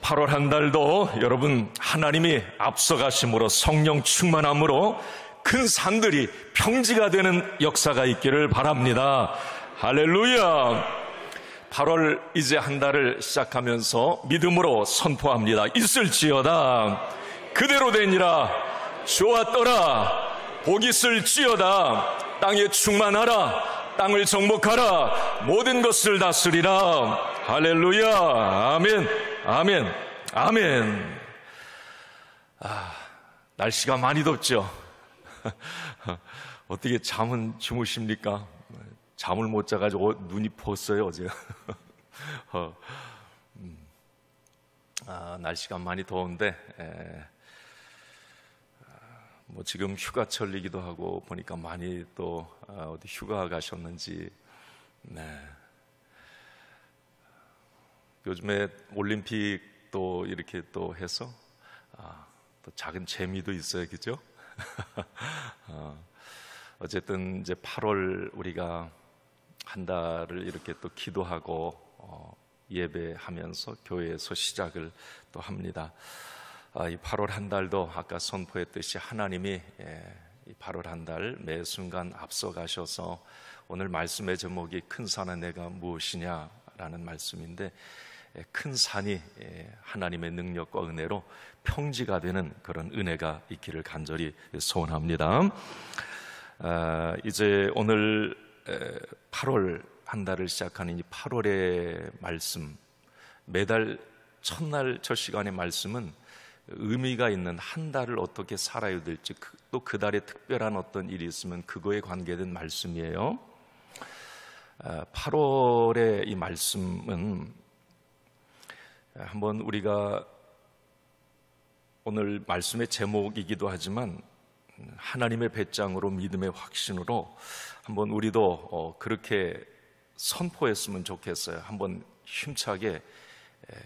8월 한 달도 여러분 하나님이 앞서가심으로 성령 충만함으로 큰 산들이 평지가 되는 역사가 있기를 바랍니다. 할렐루야. 8월 이제 한 달을 시작하면서 믿음으로 선포합니다. 있을지어다 그대로 되니라. 좋았더라 복 있을지어다. 땅에 충만하라. 땅을 정복하라. 모든 것을 다스리라. 할렐루야. 아멘, 아멘, 아멘. 날씨가 많이 덥죠. 어떻게 잠은 주무십니까? 잠을 못 자가지고 눈이 부었어요 어제. 날씨가 많이 더운데 뭐 지금 휴가철이기도 하고 보니까 많이 또 어디 휴가 가셨는지. 네. 요즘에 올림픽도 이렇게 또 해서 또 작은 재미도 있어요, 그죠? 어쨌든 이제 8월 우리가 한 달을 이렇게 또 기도하고 예배하면서 교회에서 시작을 또 합니다. 이 8월 한 달도 아까 선포했듯이 하나님이 이 8월 한 달 매 순간 앞서가셔서 오늘 말씀의 제목이 큰 산은 내가 무엇이냐라는 말씀인데, 큰 산이 하나님의 능력과 은혜로 평지가 되는 그런 은혜가 있기를 간절히 소원합니다. 이제 오늘 8월 한 달을 시작하는 이 8월의 말씀, 매달 첫날 첫 시간의 말씀은 의미가 있는 한 달을 어떻게 살아야 될지, 또 그 달에 특별한 어떤 일이 있으면 그거에 관계된 말씀이에요. 8월의 이 말씀은 한번 우리가 오늘 말씀의 제목이기도 하지만 하나님의 배짱으로 믿음의 확신으로 한번 우리도 그렇게 선포했으면 좋겠어요. 한번 힘차게.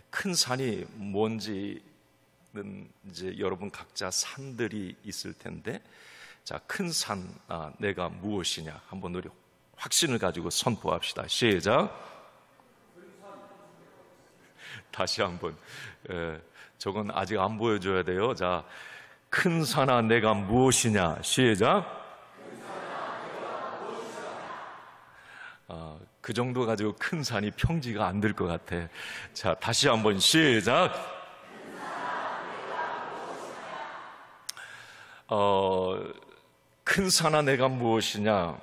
큰 산이 뭔지는 이제 여러분 각자 산들이 있을 텐데, 자, 큰 산 내가 무엇이냐 한번 우리 확신을 가지고 선포합시다. 시작. 다시 한번. 저건 아직 안 보여줘야 돼요. 자, 큰 산아 내가 무엇이냐. 시작. 그 정도 가지고 큰 산이 평지가 안 될 것 같아. 자, 다시 한번 시작. 큰 산아 내가 무엇이냐.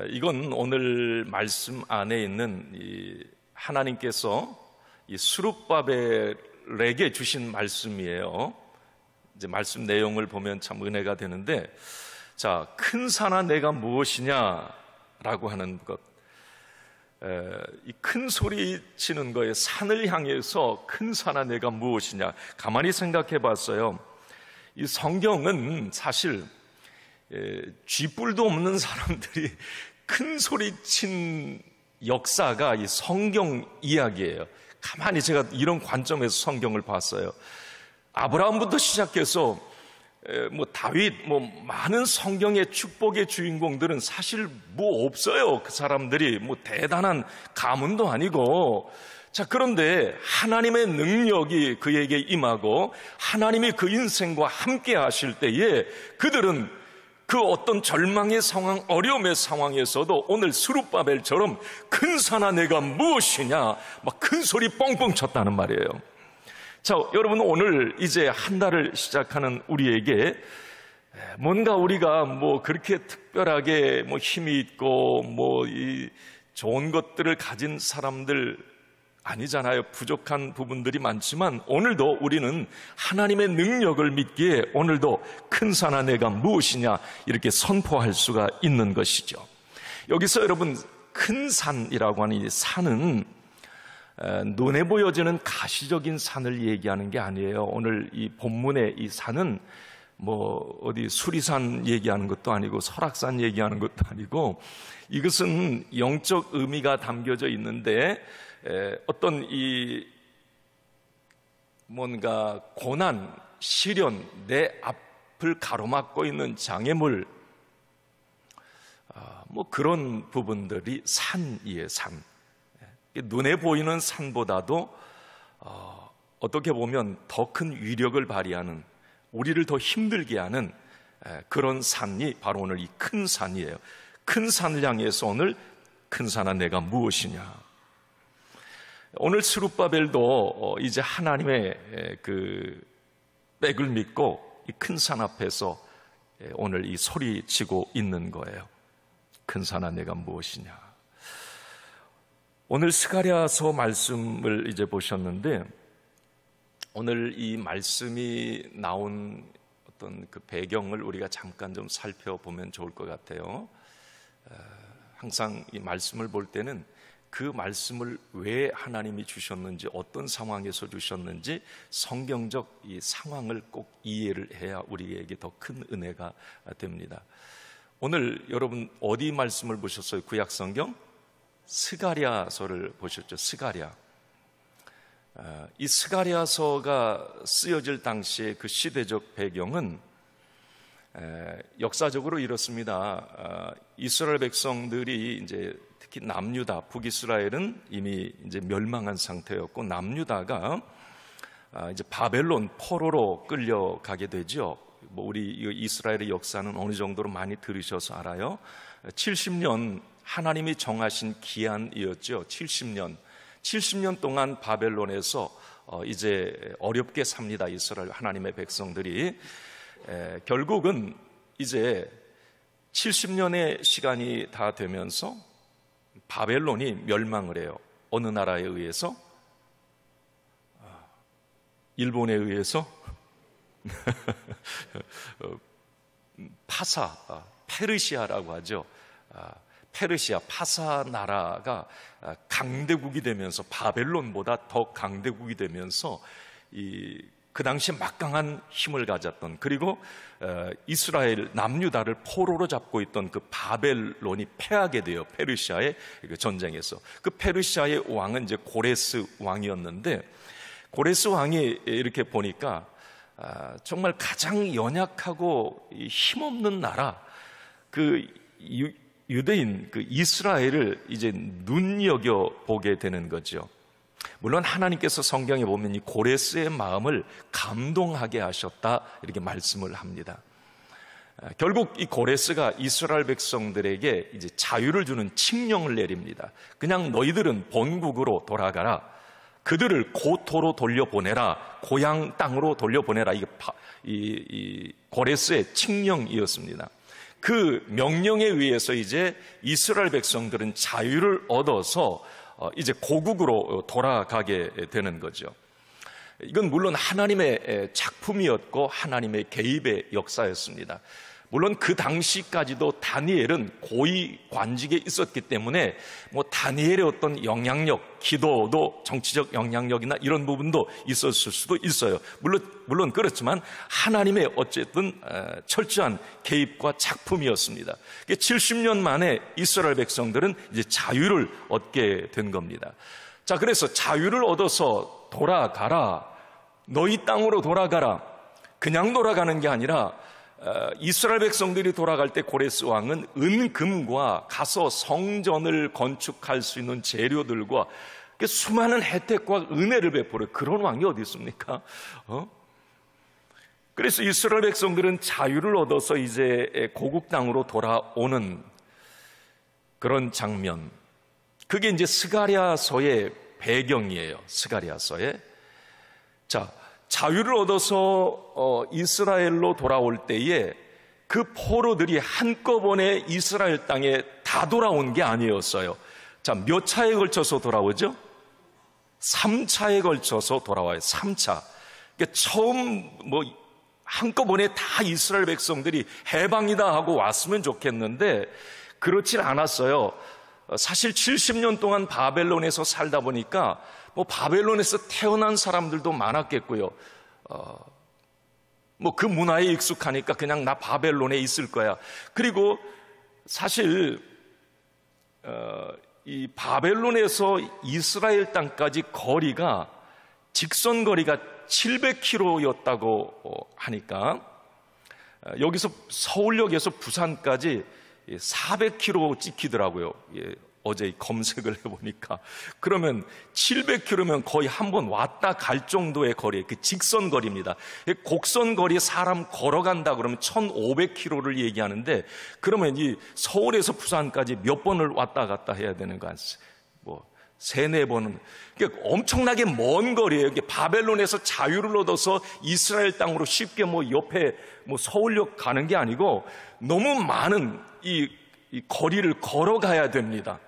이건 오늘 말씀 안에 있는 이 하나님께서 이 스룹바벨에게 주신 말씀이에요. 이제 말씀 내용을 보면 참 은혜가 되는데, 자, 큰 산아 내가 무엇이냐라고 하는 것, 이 큰 소리 치는 거에 산을 향해서 큰 산아 내가 무엇이냐. 가만히 생각해 봤어요. 이 성경은 사실 쥐뿔도 없는 사람들이 큰 소리 친 역사가 이 성경 이야기예요. 가만히 제가 이런 관점에서 성경을 봤어요. 아브라함부터 시작해서 뭐 다윗, 뭐 많은 성경의 축복의 주인공들은 사실 뭐 없어요. 그 사람들이 뭐 대단한 가문도 아니고. 자, 그런데 하나님의 능력이 그에게 임하고 하나님이 그 인생과 함께 하실 때에 그들은 그 어떤 절망의 상황, 어려움의 상황에서도 오늘 스룹바벨처럼 큰 산아 내가 무엇이냐 막 큰 소리 뻥뻥 쳤다는 말이에요. 자, 여러분, 오늘 이제 한 달을 시작하는 우리에게 뭔가 우리가 뭐 그렇게 특별하게 뭐 힘이 있고 뭐 이 좋은 것들을 가진 사람들 아니잖아요. 부족한 부분들이 많지만 오늘도 우리는 하나님의 능력을 믿기에 오늘도 큰 산아 내가 무엇이냐 이렇게 선포할 수가 있는 것이죠. 여기서 여러분, 큰 산이라고 하는 이 산은 눈에 보여지는 가시적인 산을 얘기하는 게 아니에요. 오늘 이 본문의 이 산은 뭐 어디 수리산 얘기하는 것도 아니고 설악산 얘기하는 것도 아니고, 이것은 영적 의미가 담겨져 있는데 어떤 이 뭔가 고난, 시련, 내 앞을 가로막고 있는 장애물, 뭐 그런 부분들이 산이에요. 산. 눈에 보이는 산보다도 어떻게 보면 더 큰 위력을 발휘하는, 우리를 더 힘들게 하는 그런 산이 바로 오늘 이 큰 산이에요. 큰 산을 향해서 오늘 큰 산아 내가 무엇이냐. 오늘 스룹바벨도 이제 하나님의 그 백을 믿고 이 큰 산 앞에서 오늘 이 소리치고 있는 거예요. 큰 산아 내가 무엇이냐. 오늘 스가랴서 말씀을 이제 보셨는데, 오늘 이 말씀이 나온 어떤 그 배경을 우리가 잠깐 좀 살펴보면 좋을 것 같아요. 항상 이 말씀을 볼 때는 그 말씀을 왜 하나님이 주셨는지, 어떤 상황에서 주셨는지 성경적 이 상황을 꼭 이해를 해야 우리에게 더 큰 은혜가 됩니다. 오늘 여러분 어디 말씀을 보셨어요? 구약성경? 스가랴서를 보셨죠? 스가랴. 이 스가랴서가 쓰여질 당시의 그 시대적 배경은 역사적으로 이렇습니다. 이스라엘 백성들이 이제 특히 남유다, 북이스라엘은 이미 이제 멸망한 상태였고, 남유다가 이제 바벨론 포로로 끌려가게 되죠. 뭐 우리 이스라엘의 역사는 어느 정도로 많이 들으셔서 알아요. 70년 하나님이 정하신 기한이었죠. 70년 동안 바벨론에서 이제 어렵게 삽니다. 이스라엘 하나님의 백성들이. 결국은 이제 70년의 시간이 다 되면서 바벨론이 멸망을 해요. 어느 나라에 의해서? 일본에 의해서? 파사, 페르시아라고 하죠. 페르시아, 파사 나라가 강대국이 되면서, 바벨론보다 더 강대국이 되면서 그 당시에 막강한 힘을 가졌던, 그리고 이스라엘 남유다를 포로로 잡고 있던 그 바벨론이 패하게 돼요. 페르시아의 전쟁에서. 그 페르시아의 왕은 이제 고레스 왕이었는데, 고레스 왕이 이렇게 보니까 정말 가장 연약하고 힘없는 나라, 그 유대인 그 이스라엘을 이제 눈여겨 보게 되는 거죠. 물론 하나님께서 성경에 보면 이 고레스의 마음을 감동하게 하셨다, 이렇게 말씀을 합니다. 결국 이 고레스가 이스라엘 백성들에게 이제 자유를 주는 칙령을 내립니다. 그냥 너희들은 본국으로 돌아가라. 그들을 고토로 돌려보내라. 고향 땅으로 돌려보내라. 이게 이 고레스의 칙령이었습니다. 그 명령에 의해서 이제 이스라엘 백성들은 자유를 얻어서 이제 고국으로 돌아가게 되는 거죠. 이건 물론 하나님의 작품이었고 하나님의 개입의 역사였습니다. 물론 그 당시까지도 다니엘은 고위 관직에 있었기 때문에 뭐 다니엘의 어떤 영향력, 기도도 정치적 영향력이나 이런 부분도 있었을 수도 있어요. 물론 그렇지만 하나님의 어쨌든 철저한 개입과 작품이었습니다. 70년 만에 이스라엘 백성들은 이제 자유를 얻게 된 겁니다. 자, 그래서 자유를 얻어서 돌아가라. 너희 땅으로 돌아가라. 그냥 돌아가는 게 아니라 이스라엘 백성들이 돌아갈 때 고레스 왕은 은금과 가서 성전을 건축할 수 있는 재료들과 수많은 혜택과 은혜를 베풀어요. 그런 왕이 어디 있습니까? 그래서 이스라엘 백성들은 자유를 얻어서 이제 고국 땅으로 돌아오는 그런 장면, 그게 이제 스가랴서의 배경이에요. 스가랴서의. 자, 자유를 얻어서 이스라엘로 돌아올 때에 그 포로들이 한꺼번에 이스라엘 땅에 다 돌아온 게 아니었어요. 자, 몇 차에 걸쳐서 돌아오죠? 3차에 걸쳐서 돌아와요. 3차. 그러니까 처음 한꺼번에 다 이스라엘 백성들이 해방이다 하고 왔으면 좋겠는데 그렇진 않았어요. 사실 70년 동안 바벨론에서 살다 보니까 바벨론에서 태어난 사람들도 많았겠고요. 그 문화에 익숙하니까 그냥 나 바벨론에 있을 거야. 그리고 사실 이 바벨론에서 이스라엘 땅까지 거리가 직선 거리가 700km였다고 하니까 여기서 서울역에서 부산까지 400km 찍히더라고요. 어제 검색을 해보니까 그러면 700km면 거의 한 번 왔다 갈 정도의 거리, 그 직선 거리입니다. 곡선 거리 사람 걸어간다 그러면 1500km를 얘기하는데 그러면 이 서울에서 부산까지 몇 번을 왔다 갔다 해야 되는 거 아니에요? 뭐 3-4번은. 그러니까 엄청나게 먼 거리예요. 바벨론에서 자유를 얻어서 이스라엘 땅으로 쉽게 뭐 옆에 뭐 서울역 가는 게 아니고 너무 많은 이 거리를 걸어가야 됩니다.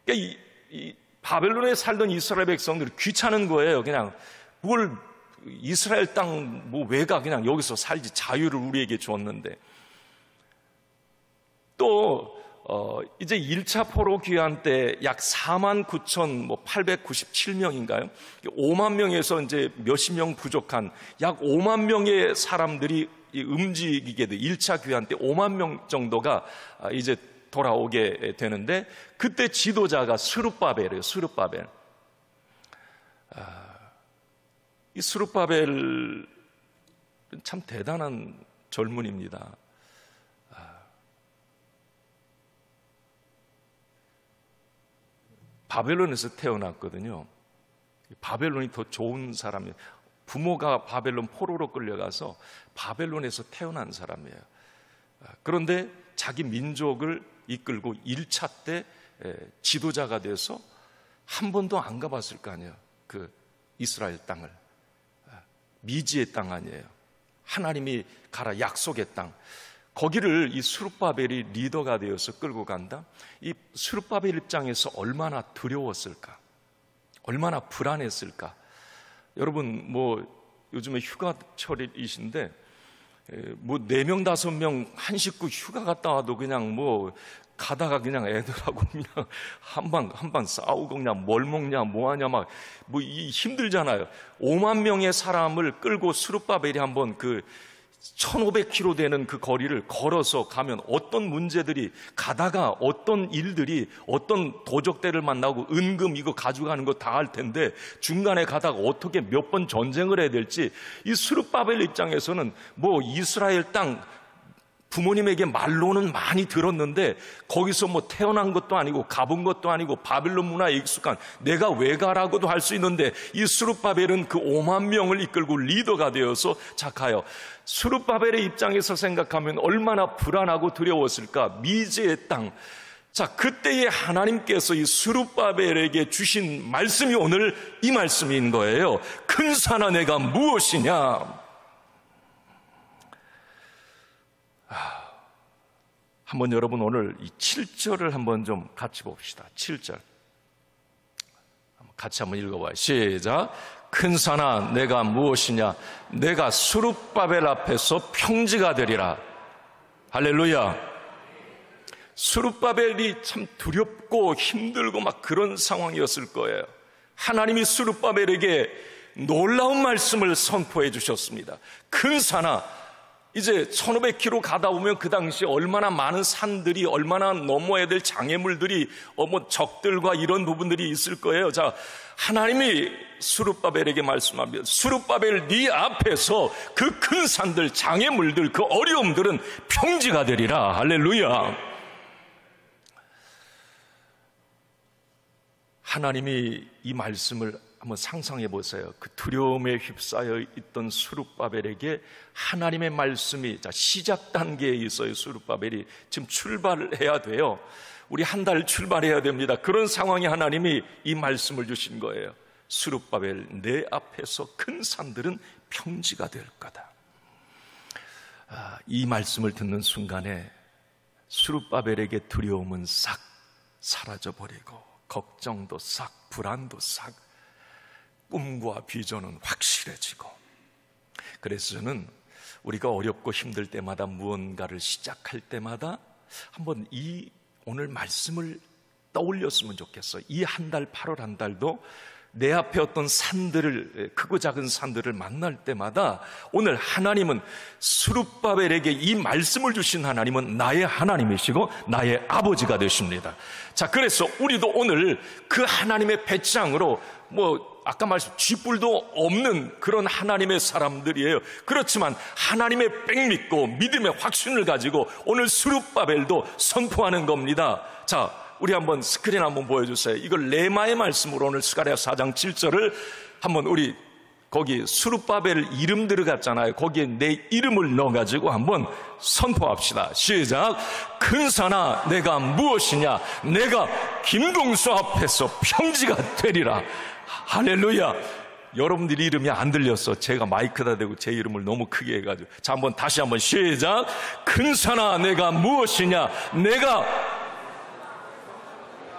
그러니까 이 바벨론에 살던 이스라엘 백성들이 귀찮은 거예요. 그냥 뭘 이스라엘 땅 뭐 왜 가, 그냥 여기서 살지, 자유를 우리에게 줬는데. 또 이제 1차 포로 귀환 때 약 49,897명인가요? 5만 명에서 이제 몇십 명 부족한 약 5만 명의 사람들이 움직이게 돼. 1차 귀환 때 5만 명 정도가 이제 돌아오게 되는데 그때 지도자가 스룹바벨이에요. 스룹바벨. 이 스룹바벨 참 대단한 젊은입니다. 바벨론에서 태어났거든요. 바벨론이 더 좋은 사람이에요. 부모가 바벨론 포로로 끌려가서 바벨론에서 태어난 사람이에요. 그런데 자기 민족을 이끌고 1차 때 지도자가 돼서 한 번도 안 가봤을 거 아니에요. 그 이스라엘 땅을. 미지의 땅 아니에요. 하나님이 가라 약속의 땅. 거기를 이 스룹바벨이 리더가 되어서 끌고 간다. 이 스룹바벨 입장에서 얼마나 두려웠을까, 얼마나 불안했을까. 여러분 뭐 요즘에 휴가철이신데 뭐 4명 5명 한 식구 휴가 갔다 와도 그냥 뭐 가다가 그냥 애들하고 그냥 한방 싸우고 그냥 뭘 먹냐 뭐 하냐 막 뭐 이 힘들잖아요. 5만 명의 사람을 끌고 스룹바벨이 한번 그 1500km 되는 그 거리를 걸어서 가면 어떤 문제들이, 가다가 어떤 일들이, 어떤 도적대를 만나고 은금 이거 가져가는 거 다 할 텐데 중간에 가다가 어떻게 몇 번 전쟁을 해야 될지, 이 스룹바벨 입장에서는 뭐 이스라엘 땅 부모님에게 말로는 많이 들었는데 거기서 뭐 태어난 것도 아니고 가본 것도 아니고 바벨론 문화에 익숙한 내가 왜 가라고도 할 수 있는데 이 스룹바벨은 그 5만 명을 이끌고 리더가 되어서 가요. 스룹바벨의 입장에서 생각하면 얼마나 불안하고 두려웠을까. 미지의 땅. 자, 그때에 하나님께서 이 스룹바벨에게 주신 말씀이 오늘 이 말씀인 거예요. 큰 산아 내가 무엇이냐. 한번 여러분 오늘 이 7절을 한번 좀 같이 봅시다. 7절 같이 한번 읽어봐요. 시작. 큰 산아 내가 무엇이냐. 내가 스룹바벨 앞에서 평지가 되리라. 할렐루야. 스룹바벨이 참 두렵고 힘들고 막 그런 상황이었을 거예요. 하나님이 스룹바벨에게 놀라운 말씀을 선포해 주셨습니다. 큰 산아, 이제 1500km 가다 보면 그 당시 얼마나 많은 산들이, 얼마나 넘어야 될 장애물들이, 뭐 적들과 이런 부분들이 있을 거예요. 자, 하나님이 스룹바벨에게 말씀합니다. 스룹바벨 네 앞에서 그 큰 산들, 장애물들, 그 어려움들은 평지가 되리라. 할렐루야. 하나님이 이 말씀을 한번 상상해 보세요. 그 두려움에 휩싸여 있던 스룹바벨에게 하나님의 말씀이, 자, 시작 단계에 있어요. 스룹바벨이 지금 출발을 해야 돼요. 우리 한 달 출발해야 됩니다. 그런 상황에 하나님이 이 말씀을 주신 거예요. 스룹바벨 내 앞에서 큰 산들은 평지가 될 거다. 이 말씀을 듣는 순간에 스룹바벨에게 두려움은 싹 사라져버리고 걱정도 싹, 불안도 싹, 꿈과 비전은 확실해지고. 그래서 저는 우리가 어렵고 힘들 때마다, 무언가를 시작할 때마다 한번 이 오늘 말씀을 떠올렸으면 좋겠어요. 이 한 달, 8월 한 달도 내 앞에 어떤 산들을, 크고 작은 산들을 만날 때마다 오늘 하나님은, 스룹바벨에게 이 말씀을 주신 하나님은 나의 하나님이시고 나의 아버지가 되십니다. 자, 그래서 우리도 오늘 그 하나님의 배짱으로, 뭐 아까 말씀 쥐뿔도 없는 그런 하나님의 사람들이에요. 그렇지만 하나님의 백 믿고 믿음의 확신을 가지고 오늘 스룹바벨도 선포하는 겁니다. 자, 우리 한번 스크린 한번 보여주세요. 이걸 레마의 말씀으로 오늘 스가랴 4장 7절을 한번 우리 거기 스룹바벨 이름 들어갔잖아요. 거기에 내 이름을 넣어가지고 한번 선포합시다. 시작. 큰 산아 내가 무엇이냐? 내가 김동수 앞에서 평지가 되리라. 할렐루야. 여러분들 이름이 안 들렸어. 제가 마이크다 대고 제 이름을 너무 크게 해가지고. 자, 한번 다시 한번 시작. 큰 산아 내가 무엇이냐? 내가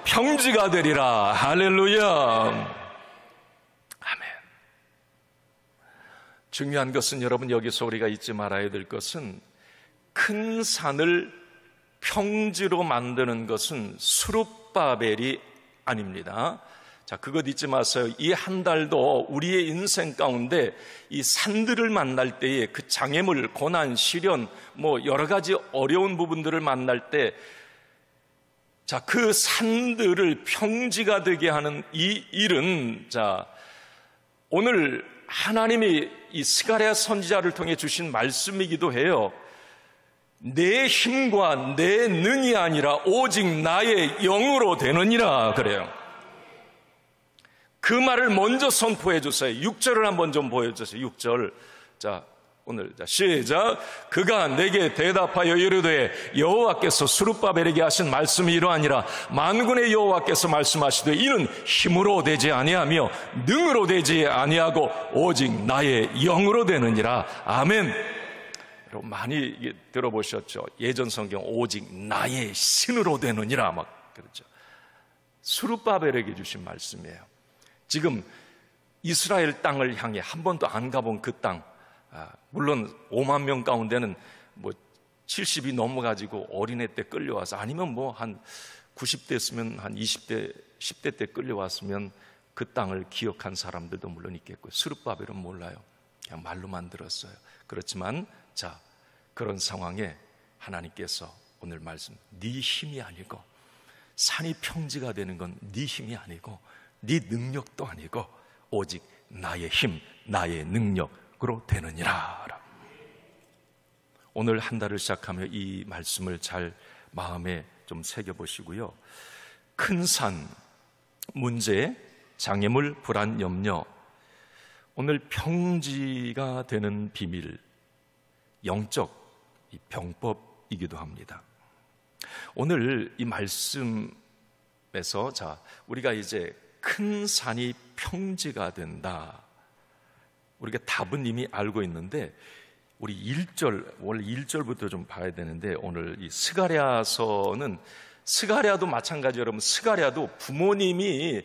평지가 되리라. 할렐루야. 중요한 것은 여러분 여기서 우리가 잊지 말아야 될 것은 큰 산을 평지로 만드는 것은 스룹바벨이 아닙니다. 자, 그것 잊지 마세요. 이 한 달도 우리의 인생 가운데 이 산들을 만날 때에 그 장애물, 고난, 시련, 여러 가지 어려운 부분들을 만날 때 자, 그 산들을 평지가 되게 하는 이 일은 자, 오늘 하나님이 이 스가랴 선지자를 통해 주신 말씀이기도 해요. 내 힘과 내 능이 아니라 오직 나의 영으로 되느니라 그래요. 그 말을 먼저 선포해 주세요. 6절을 한번 좀 보여주세요. 6절. 자, 오늘 시작. 그가 내게 대답하여 이르되 여호와께서 스룹바벨에게 하신 말씀이 이러하니라. 만군의 여호와께서 말씀하시되 이는 힘으로 되지 아니하며 능으로 되지 아니하고 오직 나의 영으로 되느니라. 아멘. 여러분 많이 들어보셨죠? 예전 성경 오직 나의 신으로 되느니라 막 그렇죠. 스룹바벨에게 주신 말씀이에요. 지금 이스라엘 땅을 향해 한 번도 안 가본 그 땅, 물론 5만 명 가운데는 70이 넘어가지고 어린애 때 끌려와서 아니면 한 90대였으면 한 20대, 10대 때 끌려왔으면 그 땅을 기억한 사람들도 물론 있겠고요. 스룹바벨은 몰라요. 그냥 말로만 들었어요. 그렇지만 자, 그런 상황에 하나님께서 오늘 말씀, 네 힘이 아니고 산이 평지가 되는 건 네 힘이 아니고 네 능력도 아니고 오직 나의 힘, 나의 능력으로 되느니라. 오늘 한 달을 시작하며 이 말씀을 잘 마음에 좀 새겨보시고요. 큰 산, 문제, 장애물, 불안, 염려, 오늘 평지가 되는 비밀, 영적 병법이기도 합니다. 오늘 이 말씀에서 자, 우리가 이제 큰 산이 평지가 된다. 우리가 답은 이미 알고 있는데 우리 1절, 원래 1절부터 좀 봐야 되는데 오늘 이 스가랴서는 스가랴도 마찬가지로 여러분 스가랴도 부모님이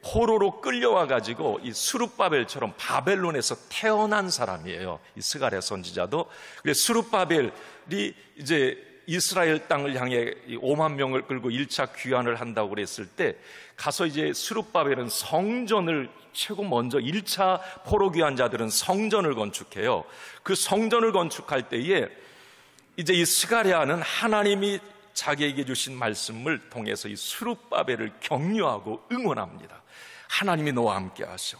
포로로 끌려와가지고 이 스룹바벨처럼 바벨론에서 태어난 사람이에요. 이 스가랴 선지자도. 그래서 스룹바벨이 이제 이스라엘 땅을 향해 5만 명을 끌고 1차 귀환을 한다고 그랬을 때 가서 이제 스룹바벨은 성전을 최고 먼저 1차 포로 귀환자들은 성전을 건축해요. 그 성전을 건축할 때에 이제 이 스가랴는 하나님이 자기에게 주신 말씀을 통해서 이 스룹바벨을 격려하고 응원합니다. 하나님이 너와 함께 하셔.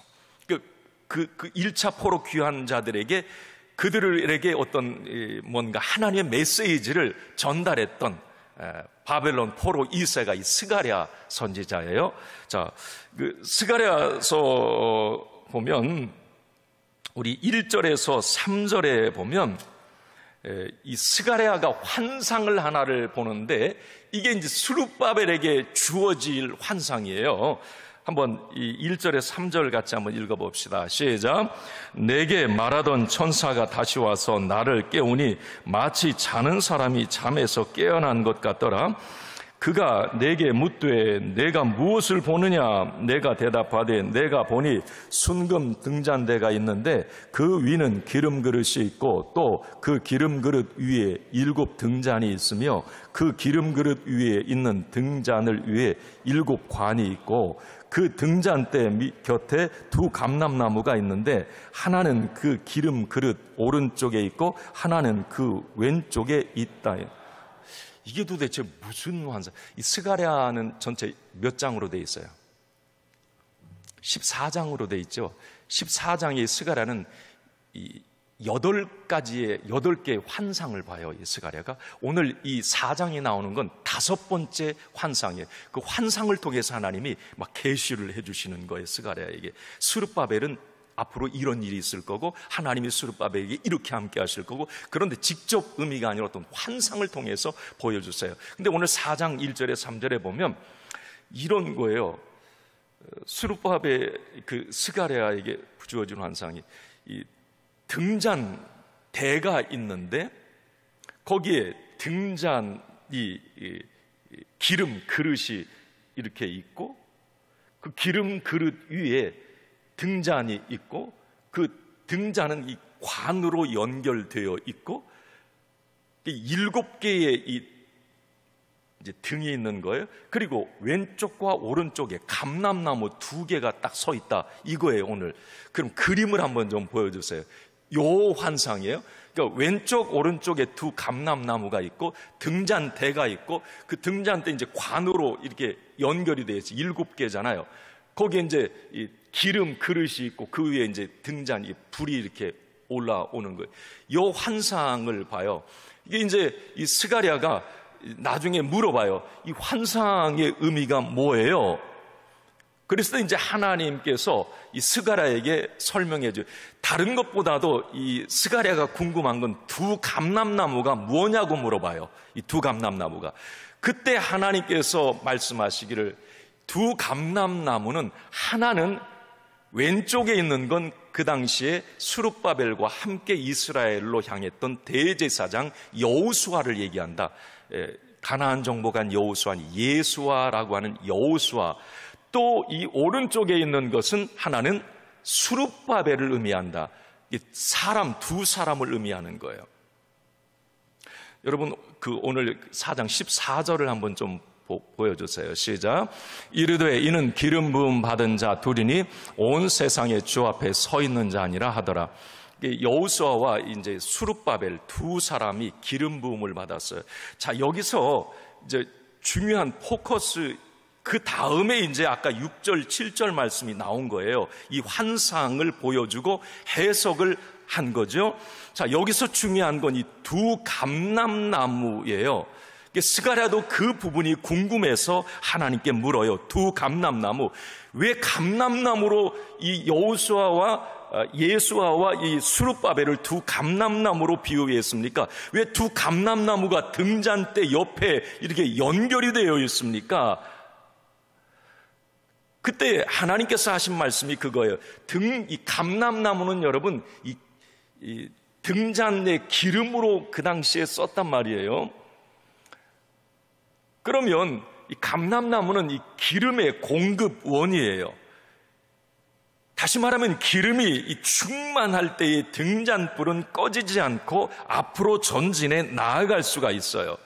그 1차 포로 귀환자들에게 그들에게 어떤 뭔가 하나님의 메시지를 전달했던 바벨론 포로 2세가 이 스가랴 선지자예요. 자, 그 스가랴서 보면 우리 1절에서 3절에 보면 이 스가랴가 환상을 하나를 보는데 이게 이제 스룹바벨에게 주어질 환상이에요. 한번 이 1절에 3절 같이 한번 읽어봅시다. 시작. 내게 말하던 천사가 다시 와서 나를 깨우니 마치 자는 사람이 잠에서 깨어난 것 같더라. 그가 내게 묻되 내가 무엇을 보느냐? 내가 대답하되 내가 보니 순금 등잔대가 있는데 그 위는 기름 그릇이 있고 또 그 기름 그릇 위에 7 등잔이 있으며 그 기름 그릇 위에 있는 등잔을 위에 7 관이 있고 그 등잔대 곁에 2 감람나무가 있는데 하나는 그 기름 그릇 오른쪽에 있고 하나는 그 왼쪽에 있다. 이게 도대체 무슨 환상? 이 스가랴는 전체 몇 장으로 되어 있어요? 14장으로 되어 있죠. 14장의 스가랴는 여덟 개의 환상을 봐요, 이 스가랴가. 오늘 이 4장에 나오는 건 5번째 환상이에요. 그 환상을 통해서 하나님이 막 계시를 해주시는 거예요, 스가랴에게. 스룹바벨은 앞으로 이런 일이 있을 거고, 하나님이 스룹바벨에게 이렇게 함께 하실 거고, 그런데 직접 의미가 아니라 어떤 환상을 통해서 보여주세요. 근데 오늘 4장 1절에 3절에 보면 이런 거예요. 스룹바벨, 그 스가랴에게 주어진 환상이, 이 등잔대가 있는데 거기에 등잔이 기름 그릇이 이렇게 있고, 그 기름 그릇 위에 등잔이 있고, 그 등잔은 이 관으로 연결되어 있고, 7개의 이제 등이 있는 거예요. 그리고 왼쪽과 오른쪽에 감람나무 2개가 딱 서 있다, 이거예요, 오늘. 그럼 그림을 한번 좀 보여주세요. 요 환상이에요. 그러니까 왼쪽 오른쪽에 2 감람나무가 있고 등잔대가 있고, 그 등잔대 이제 관으로 이렇게 연결이 되어 있어요. 7개잖아요. 거기에 이제 이 기름 그릇이 있고, 그 위에 이제 등잔, 불이 이렇게 올라오는 거예요. 요 환상을 봐요. 이게 이제 이 스가랴가 나중에 물어봐요. 이 환상의 의미가 뭐예요? 그래서 이제 하나님께서 이 스가랴에게 설명해 줘요. 다른 것보다도 이 스가랴가 궁금한 건 2 감람나무가 뭐냐고 물어봐요. 이 2 감람나무가. 그때 하나님께서 말씀하시기를, 2 감람나무는, 하나는 왼쪽에 있는 건 그 당시에 스룹바벨과 함께 이스라엘로 향했던 대제사장 여호수아를 얘기한다. 가나안 정복한 여호수아니 예수아라고 하는 여호수아. 또 이 오른쪽에 있는 것은 하나는 스룹바벨을 의미한다. 사람, 2 사람을 의미하는 거예요. 여러분, 그 오늘 4장 14절을 한번 좀 보여주세요. 시작. 이르되 이는 기름 부음 받은 자 둘이니 온 세상의 주 앞에 서 있는 자 아니라 하더라. 여호수아와 이제 스룹바벨 2 사람이 기름 부음을 받았어요. 자, 여기서 이제 중요한 포커스, 그 다음에 이제 아까 6절, 7절 말씀이 나온 거예요. 이 환상을 보여주고 해석을 한 거죠. 자, 여기서 중요한 건 이 2 감람나무예요. 스가랴도 그 부분이 궁금해서 하나님께 물어요. 2 감람나무. 왜 감람나무로 이 여호수아와 예수아와 이 스룹바벨을 2 감람나무로 비유했습니까? 왜 2 감람나무가 등잔대 옆에 이렇게 연결이 되어 있습니까? 그때 하나님께서 하신 말씀이 그거예요. 이 감람나무는 여러분, 이 등잔대 기름으로 그 당시에 썼단 말이에요. 그러면 이 감람나무는 이 기름의 공급원이에요. 다시 말하면 기름이 충만할 때의 등잔불은 꺼지지 않고 앞으로 전진해 나아갈 수가 있어요.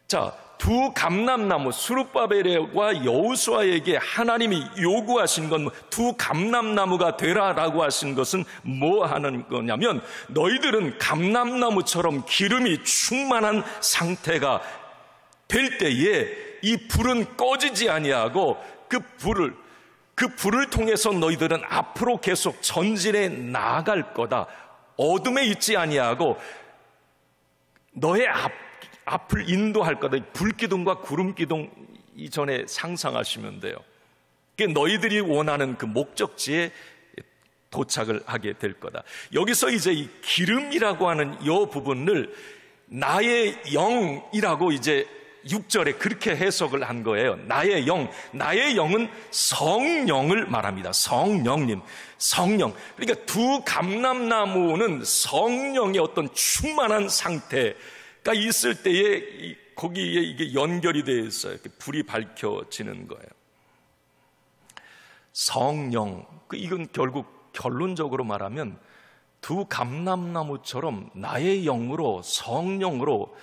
자, 2 감람나무, 스룹바벨과 여호수아에게 하나님이 요구하신 건 2 감람나무가 되라라고 하신 것은 뭐 하는 거냐면, 너희들은 감람나무처럼 기름이 충만한 상태가 될 때에 이 불은 꺼지지 아니하고 그 불을 통해서 너희들은 앞으로 계속 전진해 나아갈 거다. 어둠에 있지 아니하고 너의 앞을 인도할 거다. 불기둥과 구름기둥 이전에 상상하시면 돼요. 그게 너희들이 원하는 그 목적지에 도착을 하게 될 거다. 여기서 이제 이 기름이라고 하는 이 부분을 나의 영이라고 이제 6절에 그렇게 해석을 한 거예요. 나의 영, 나의 영은 성령을 말합니다. 성령님, 성령. 그러니까 2 감람나무는 성령의 어떤 충만한 상태가 있을 때에 거기에 이게 연결이 되어 있어요. 불이 밝혀지는 거예요. 성령, 이건 결국 결론적으로 말하면 2 감람나무처럼 나의 영으로, 성령으로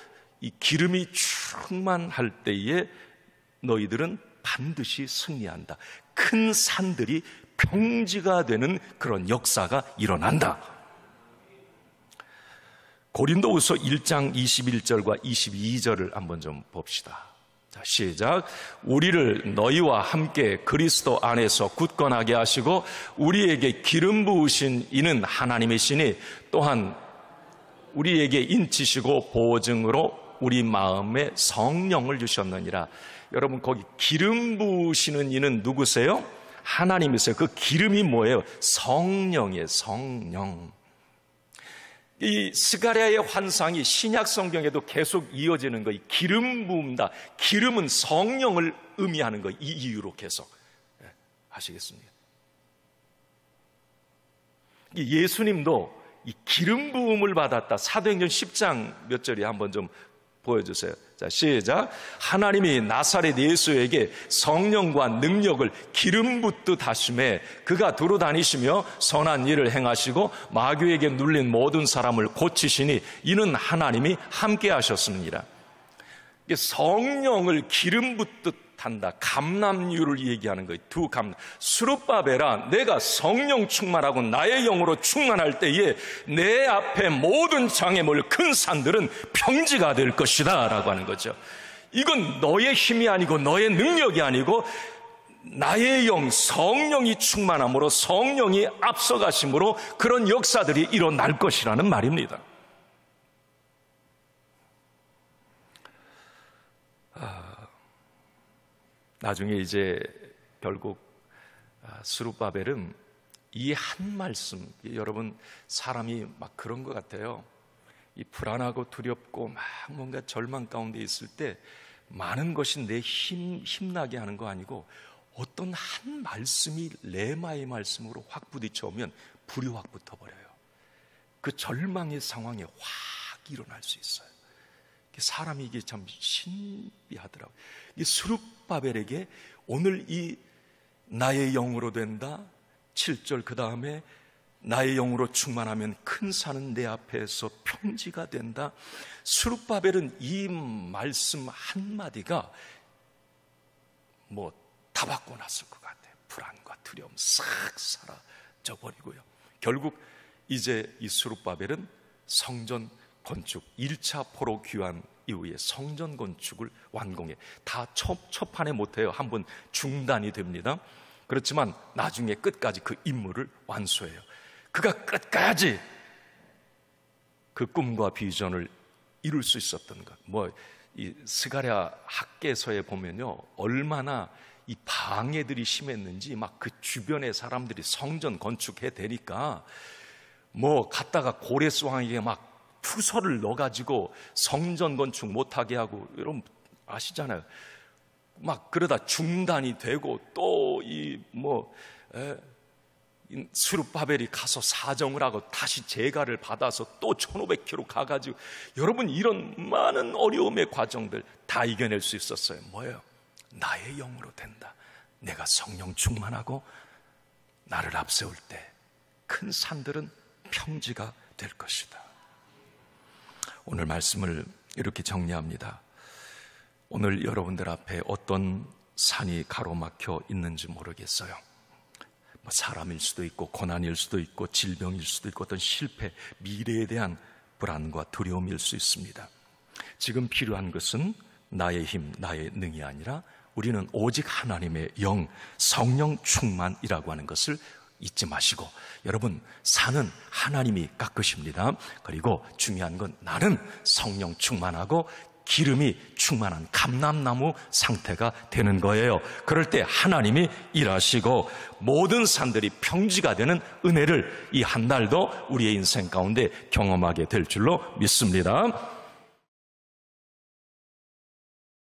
이 기름이 충만할 때에 너희들은 반드시 승리한다. 큰 산들이 평지가 되는 그런 역사가 일어난다. 고린도후서 1장 21절과 22절을 한번 좀 봅시다. 자, 시작. 우리를 너희와 함께 그리스도 안에서 굳건하게 하시고 우리에게 기름 부으신 이는 하나님이시니 또한 우리에게 인치시고 보증으로 우리 마음에 성령을 주셨느니라. 여러분, 거기 기름 부으시는 이는 누구세요? 하나님이세요. 그 기름이 뭐예요? 성령이에요. 성령. 이 스가랴의 환상이 신약 성경에도 계속 이어지는 거예요. 기름 부음다. 기름은 성령을 의미하는 거예요. 이 이유로 계속 하시겠습니까? 예수님도 이 기름 부음을 받았다. 사도행전 10장 몇 절이 한번 좀 보여주세요. 자, 시작. 하나님이 나사렛 예수에게 성령과 능력을 기름 붓듯 하심에 그가 두루 다니시며 선한 일을 행하시고 마귀에게 눌린 모든 사람을 고치시니 이는 하나님이 함께 하셨습니다. 성령을 기름 붓듯 한다. 감람유를 얘기하는 거예요. 두 감람. 스룹바벨아, 내가 성령 충만하고 나의 영으로 충만할 때에 내 앞에 모든 장애물 큰 산들은 평지가 될 것이다 라고 하는 거죠. 이건 너의 힘이 아니고 너의 능력이 아니고 나의 영, 성령이 충만함으로, 성령이 앞서가심으로 그런 역사들이 일어날 것이라는 말입니다. 나중에 이제 결국 스룹바벨은 이 한 말씀, 여러분, 사람이 막 그런 것 같아요. 이 불안하고 두렵고 막 뭔가 절망 가운데 있을 때 많은 것이 내 힘나게 하는 거 아니고 어떤 한 말씀이 레마의 말씀으로 확 부딪혀오면 불이 확 붙어버려요. 그 절망의 상황에 확 일어날 수 있어요. 사람이 이게 참 신비하더라고요. 이 스룹바벨에게 오늘 이 나의 영으로 된다 7절, 그 다음에 나의 영으로 충만하면 큰 산은 내 앞에서 평지가 된다. 스룹바벨은 이 말씀 한마디가 뭐 다 받고 났을 것 같아요. 불안과 두려움 싹 사라져 버리고요. 결국 이제 이 스룹바벨은 성전 건축 1차 포로 귀환 이후에 성전 건축을 완공해. 다 초판에 못해요. 한번 중단이 됩니다. 그렇지만 나중에 끝까지 그 임무를 완수해요. 그가 끝까지 그 꿈과 비전을 이룰 수 있었던 것. 이 스가랴 학계서에 보면요, 얼마나 이 방해들이 심했는지 막 그 주변의 사람들이 성전 건축해 대니까 갔다가 고레스왕에게 막 투서를 넣어가지고 성전 건축 못하게 하고, 여러분 아시잖아요. 막 그러다 중단이 되고 또 스룹바벨이 가서 사정을 하고 다시 재가를 받아서 또 1500km 가가지고, 여러분 이런 많은 어려움의 과정들 다 이겨낼 수 있었어요. 뭐예요? 나의 영으로 된다. 내가 성령 충만하고 나를 앞세울 때 큰 산들은 평지가 될 것이다. 오늘 말씀을 이렇게 정리합니다. 오늘 여러분들 앞에 어떤 산이 가로막혀 있는지 모르겠어요. 사람일 수도 있고 고난일 수도 있고 질병일 수도 있고 어떤 실패, 미래에 대한 불안과 두려움일 수 있습니다. 지금 필요한 것은 나의 힘, 나의 능이 아니라 우리는 오직 하나님의 영, 성령 충만이라고 하는 것을 잊지 마시고, 여러분, 산은 하나님이 깎으십니다. 그리고 중요한 건 나는 성령 충만하고 기름이 충만한 감람나무 상태가 되는 거예요. 그럴 때 하나님이 일하시고 모든 산들이 평지가 되는 은혜를 이 한 달도 우리의 인생 가운데 경험하게 될 줄로 믿습니다.